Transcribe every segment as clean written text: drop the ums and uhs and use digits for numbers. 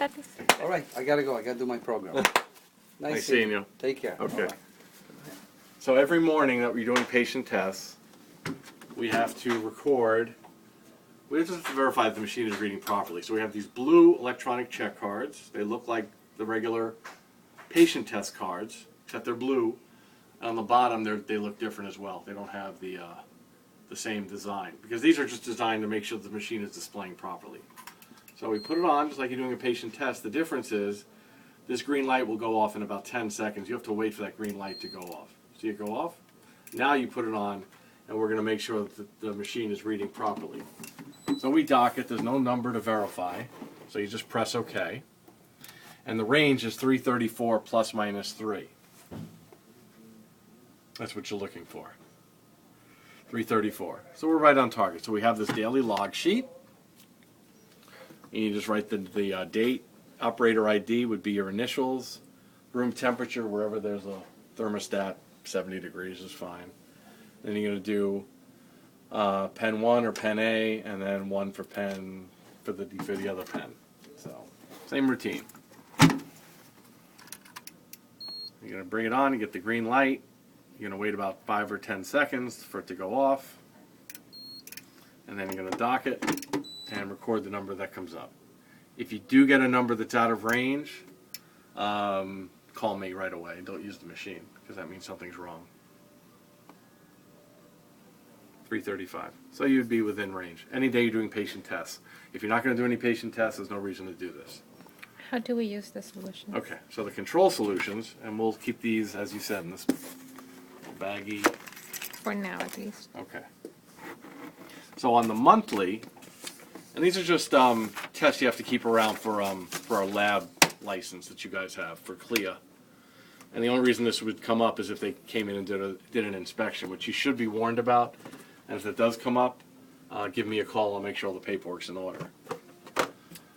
Tatis. All right, I gotta go. I gotta do my program. Nice seeing you. Take care. Okay. Bye-bye. So every morning that we're doing patient tests, we have to record. We just have to verify that the machine is reading properly. So we have these blue electronic check cards. They look like the regular patient test cards, except they're blue. And on the bottom, they look different as well. They don't have the same design, because these are just designed to make sure the machine is displaying properly. So we put it on just like you're doing a patient test. The difference is this green light will go off in about 10 seconds. You have to wait for that green light to go off. See it go off? Now you put it on, and we're going to make sure that the machine is reading properly. So we dock it. There's no number to verify, so you just press OK. And the range is 334 plus minus 3. That's what you're looking for. 334. So we're right on target. So we have this daily log sheet. And you just write the date. Operator ID would be your initials. Room temperature, wherever there's a thermostat, 70 degrees is fine. Then you're going to do pen 1 or pen A, and then 1 for pen for the other pen. So same routine. You're going to bring it on, you get the green light. You're going to wait about 5 or 10 seconds for it to go off. And then you're going to dock it and record the number that comes up. If you do get a number that's out of range, call me right away. Don't use the machine, because that means something's wrong. 335. So you'd be within range. Any day you're doing patient tests. If you're not going to do any patient tests, there's no reason to do this. How do we use the solution? Okay, so the control solutions, and we'll keep these, as you said, in this baggie. For now, at least. Okay. So on the monthly, and these are just tests you have to keep around for our lab license that you guys have for CLIA. And the only reason this would come up is if they came in and did an inspection, which you should be warned about. And if it does come up, give me a call. I'll make sure all the paperwork's in order.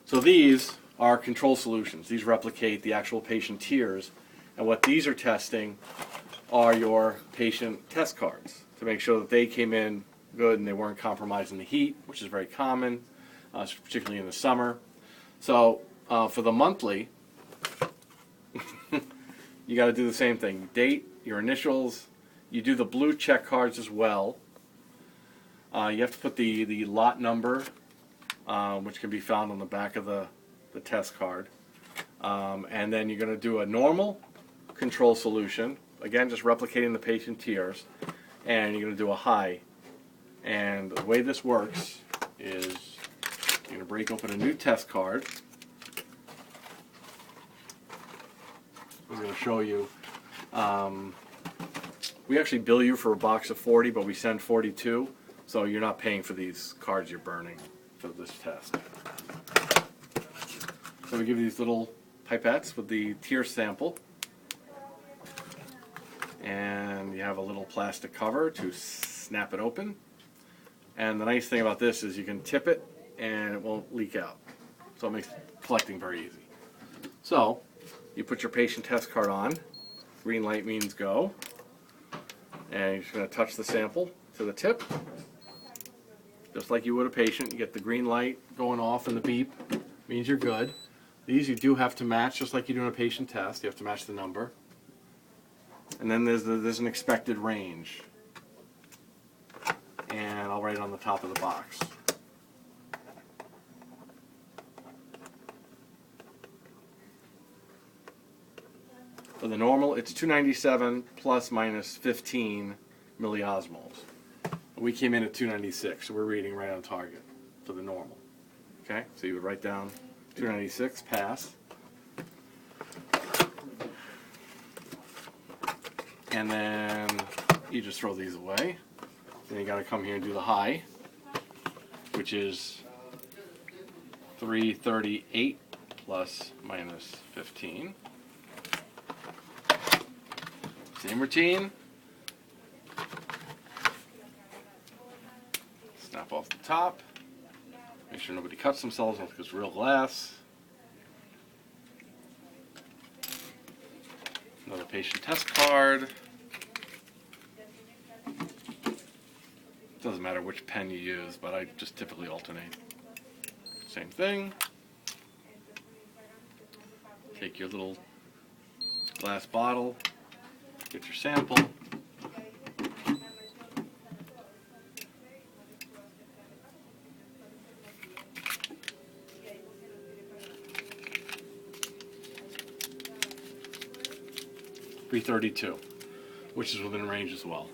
So these are control solutions. These replicate the actual patient tiers. And what these are testing are your patient test cards to make sure that they came in good and they weren't compromising the heat, which is very common, particularly in the summer. So for the monthly, you got to do the same thing. Date, your initials. You do the blue check cards as well. You have to put the lot number, which can be found on the back of the test card. And then you're going to do a normal control solution. Again, just replicating the patient tiers. And you're going to do a high. And the way this works is you're going to break open a new test card. I'm going to show you. We actually bill you for a box of 40, but we send 42. So you're not paying for these cards you're burning for this test. So we give you these little pipettes with the tier sample. And you have a little plastic cover to snap it open. And the nice thing about this is you can tip it and it won't leak out. So it makes collecting very easy. So you put your patient test card on. Green light means go. And you're just going to touch the sample to the tip. Just like you would a patient. You get the green light going off and the beep. Means you're good. These you do have to match, just like you do in a patient test. You have to match the number. And then there's an expected range. And I'll write it on the top of the box. For the normal, it's 297 plus minus 15 milliosmoles. We came in at 296, so we're reading right on target for the normal. Okay, so you would write down 296, pass. And then you just throw these away. Then you got to come here and do the high, which is 338 plus minus 15. Same routine. Snap off the top. Make sure nobody cuts themselves with this real glass. Another patient test card. Doesn't matter which pen you use, but I just typically alternate. Same thing. Take your little glass bottle, get your sample. .332, which is within range as well.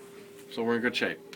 So we're in good shape.